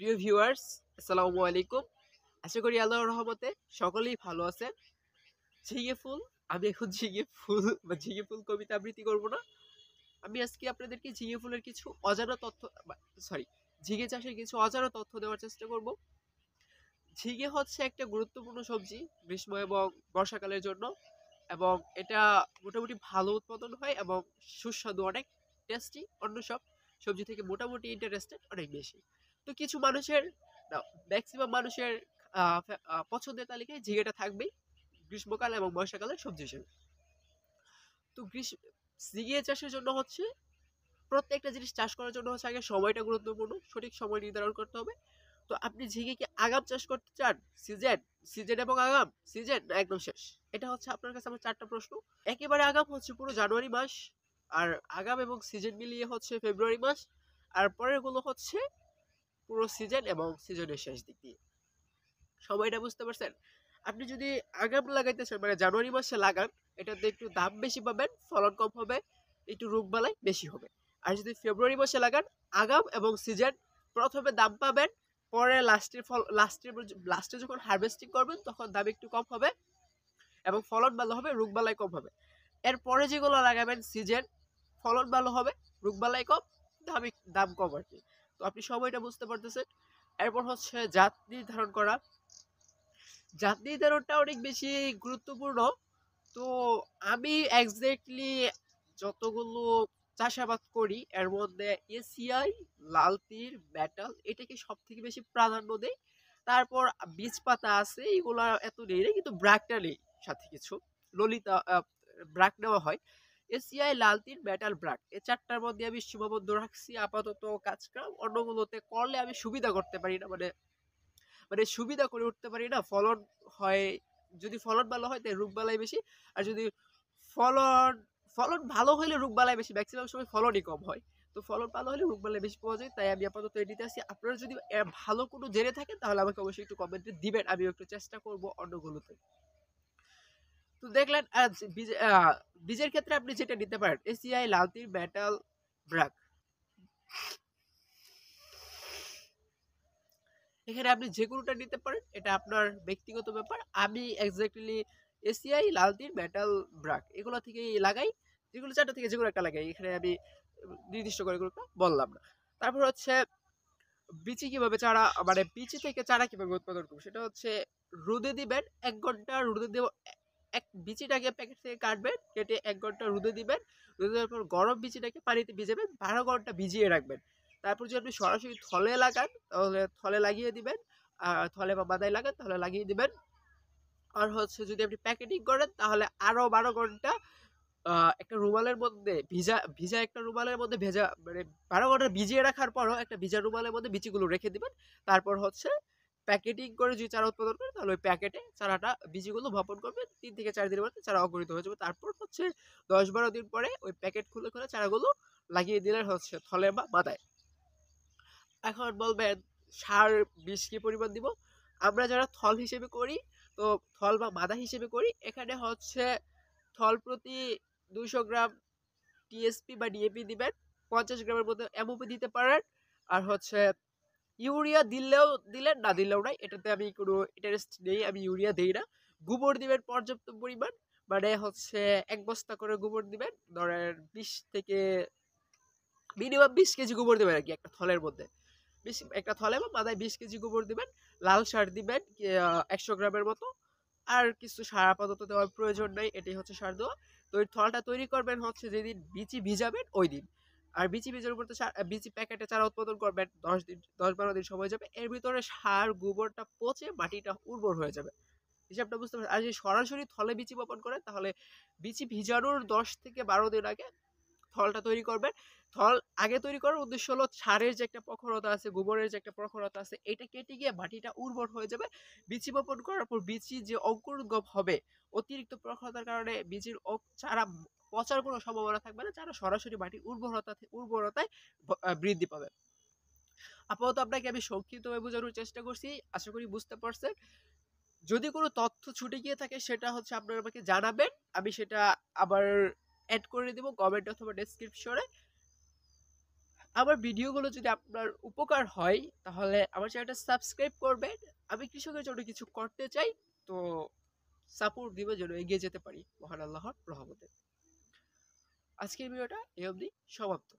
প্রিয় ভিউয়ার্স, আসসালামু আলাইকুম। আশা করি আল্লাহর রহমতে সকলেই ভালো আছেন। ঝিঙে ফুল, আমি এখন ঝিঙে ফুল বা ঝিঙে ফুল কবিতা আবৃত্তি করব না। আমি আজকে আপনাদেরকে ঝিঙে ফুলের কিছু অজানা তথ্য, সরি, ঝিঙে চাষের কিছু অজানা তথ্য দেওয়ার চেষ্টা করব। ঝিঙে হচ্ছে একটা গুরুত্বপূর্ণ সবজি গ্রীষ্ম এবং বর্ষাকালের জন্য, এবং এটা মোটামুটি ভালো উৎপাদন হয় এবং সুস্বাদু, অনেক টেস্টি। অন্য সব সবজি থেকে মোটামুটি ইন্টারেস্টেড অনেক বেশি। তো কিছু মানুষের, ম্যাক্সিমাম মানুষের পছন্দের তালিকায় ঝিঙেটা থাকবেই গ্রীষ্মকাল এবং বর্ষাকালের সবজি হিসেবে। তো ঝিঙে চাষের জন্য হচ্ছে, প্রত্যেকটা জিনিস চাষ করার জন্য হচ্ছে আগে সময়টা গুরুত্বপূর্ণ, সঠিক সময় নির্ধারণ করতে হবে। তো আপনি ঝিঙে কি আগাম চাষ করতে চান, সিজন সিজন এবং আগাম, সিজন না একদম শেষ? এটা হচ্ছে আপনার কাছে আমার চারটা প্রশ্ন। একেবারে আগাম হচ্ছে পুরো জানুয়ারি মাস, আর আগাম এবং সিজন মিলিয়ে হচ্ছে ফেব্রুয়ারি মাস, আর পরের গুলো হচ্ছে পুরো সিজন এবং সিজনের শেষ দিক দিয়ে। সময়টা বুঝতে পারছেন? আপনি যদি আগাম লাগাইতে চান, মানে জানুয়ারি মাসে লাগান, এটাতে একটু দাম বেশি পাবেন, ফলন কম হবে, একটু রোগবালাই বেশি হবে। আর যদি ফেব্রুয়ারি মাসে লাগান, আগাম এবং সিজন, প্রথমে দাম পাবেন, পরে লাস্টে যখন হারভেস্টিং করবেন তখন দাম একটু কম হবে এবং ফলন ভালো হবে, রোগবালাই কম হবে। এরপরে যেগুলো লাগাবেন সিজন, ফলন ভালো হবে, রোগবালাই কম, দাম কম আর কি। তো আপনি সময়টা বুঝতে পারতেছেন। এরপর হচ্ছে জাত নির্ধারণ করা। জাত নির্ধারণটা অনেক বেশি গুরুত্বপূর্ণ। তো আমি এক্স্যাক্টলি যতগুলো চাষাবাদ করি এর মধ্যে এসিআই, লাল তীর, মেটাল এটাকে সব থেকে বেশি প্রাধান্য দেই। তারপর বীজ পাতা আছে, এগুলা এত নেই না, কিন্তু ব্র্যাকটা নেই সাথে কিছু, ললিতা, ব্র্যাক নেওয়া হয়। এসিআই, লাল তীর, মেটাল, ব্র্যাক, এই চারটার মধ্যে আমি সীমাবদ্ধ রাখছি আপাতত কাজকাম। অন্যগুলোতে করলে আমি সুবিধা করতে পারি না, মানে মানে সুবিধা করে উঠতে পারি না। ফলন হয়, যদি ফলন ভালো হয় তাই রোগবালাই বেশি। আর যদি ফলন ফলন ভালো হলে রোগবালাই বেশি, ম্যাক্সিমাম সময় ফলনই কম হয়। তো ফলন ভালো হলে রোগবালাই বেশি পাওয়া যায়, তাই আমি আপাতত এটিতে আছি। আপনারা যদি ভালো কোনো জেনে থাকেন তাহলে আমাকে অবশ্যই একটু কমেন্টে দিবেন, আমি একটু চেষ্টা করব অন্যগুলোতে। তো দেখলেন, বীজের ক্ষেত্রে আপনি যেটা নিতে পারেন এসিআই, লালতির, মেটাল, ব্র্যাক, এখানে আপনি যে কোনোটা নিতে পারেন, এটা আপনার ব্যক্তিগত ব্যাপার। আমি এক্স্যাক্টলি এসিআই, লালতির, মেটাল, ব্রাক এগুলো থেকে লাগাই, যেগুলো চারটা থেকে যেগুলো একটা লাগাই, এখানে আমি নির্দিষ্ট করে কোনো বললাম না। তারপর হচ্ছে বিচি কিভাবে চারা, মানে বিচি থেকে চারা কিভাবে উৎপাদন করবো, সেটা হচ্ছে রোদে দিবেন 1 ঘন্টা, রোদে দেব। এক বিচিটাকে প্যাকেট থেকে কাটবেন, কেটে 1 ঘন্টা রোদে দিবেন। রোদে দেওয়ার পর গরম বিচিটাকে পানিতে ভিজাবেন, 12 ঘন্টা ভিজিয়ে রাখবেন। তারপর যদি আপনি সরাসরি থলে লাগান তাহলে থলে লাগিয়ে দিবেন, আর থলে বা বাদায় লাগান তাহলে লাগিয়ে দিবেন। আর হচ্ছে যদি আপনি প্যাকেটিং করেন তাহলে আরো 12 ঘন্টা একটা রুমালের মধ্যে ভিজা ভিজা একটা রুমালের মধ্যে ভেজা, মানে 12 ঘন্টা ভিজিয়ে রাখার পরও একটা ভিজা রুমালের মধ্যে বিচিগুলো রেখে দিবেন। তারপর হচ্ছে প্যাকেটিং করে যদি চারা উৎপাদন করেন তাহলে ওই প্যাকেটে চারাটা, বীজগুলো বপন করবেন, 3 থেকে 4 দিনের মধ্যে চারা অঙ্কুরিত হয়ে যাবে। তারপর হচ্ছে 10-12 দিন পরে ওই প্যাকেট খুলে খুলে চারাগুলো লাগিয়ে দিলে হচ্ছে থলে বা মাদায়। এখন বলবেন সার, বিষ কি পরিমাণ দিব? আমরা যারা থল হিসেবে করি, তো থল বা মাদা হিসেবে করি, এখানে হচ্ছে থল প্রতি 200 গ্রাম টিএসপি বা ডিএপি দিবেন, 50 গ্রামের মতো এমওপি দিতে পারেন। আর হচ্ছে ইউরিয়া দিলেও দিলেন, না দিলেও নাই, এটাতে আমি কোনো ইন্টারেস্ট নেই, আমি ইউরিয়া দেই না। গোবর দিবেন পর্যাপ্ত পরিমাণ, মানে হচ্ছে 1 বস্তা করে গোবর দিবেন, ধরেন 20 থেকে মিনিমাম 20 কেজি গোবর দেবেন আর কি একটা থলের মধ্যে। একটা থলে বা মাদায় 20 কেজি গোবর দিবেন। লাল সার দিবেন 100 গ্রামের মতো। আর কিছু সার আপাতত দেওয়ার প্রয়োজন নেই, এটাই হচ্ছে সার দেওয়া। তো ওই থলটা তৈরি করবেন হচ্ছে যেদিন বিচি ভিজাবেন ওই দিন। আর বিচি ভিজানোর উপর তো বিচি প্যাকেটে চারা উৎপাদন করবেন 10 দিন, 10-12 দিন সময় যাবে। এর ভিতরে সার গোবরটা পচে মাটিটা উর্বর হয়ে যাবে। হিসাবটা বুঝতে পারছেন? আর যদি সরাসরি থলে বিচি বপন করেন তাহলে বিচি ভিজানোর 10 থেকে 12 দিন আগে থলটা তৈরি করবেন। থল আগে তৈরি করার উদ্দেশ্য হলো সারের যে একটা প্রখরতা আছে, গোবরের যে একটা প্রখরতা আছে, এটা কেটে গিয়ে মাটিটা উর্বর হয়ে যাবে। বীচি বপন করার পর বীচি যে অঙ্কুরোদ্গম হবে, অতিরিক্ত প্রখরতার কারণে বীজের চারা পচার কোনো সম্ভাবনা থাকবে না, চারা সরাসরি মাটির উর্বরতায় বৃদ্ধি পাবে। আপাতত আপনাকে আমি সংক্ষিপ্তভাবে বোঝানোর চেষ্টা করছি, আশা করি বুঝতে পারছেন। যদি কোনো তথ্য ছুটে গিয়ে থাকে সেটা হচ্ছে আপনারা আমাকে জানাবেন, আমি সেটা আবার অ্যাড করে দেবো কমেন্ট অথবা ডেসক্রিপশনে। আমার ভিডিওগুলো যদি আপনার উপকার হয় তাহলে আমার চ্যানেলটা সাবস্ক্রাইব করবেন। আমি কৃষকের জন্য কিছু করতে চাই, তো সাপোর্ট দিবেন যেন এগিয়ে যেতে পারি মহান আল্লাহর রহমতে। আজকের ভিডিওটা এই অবধি সমাপ্ত।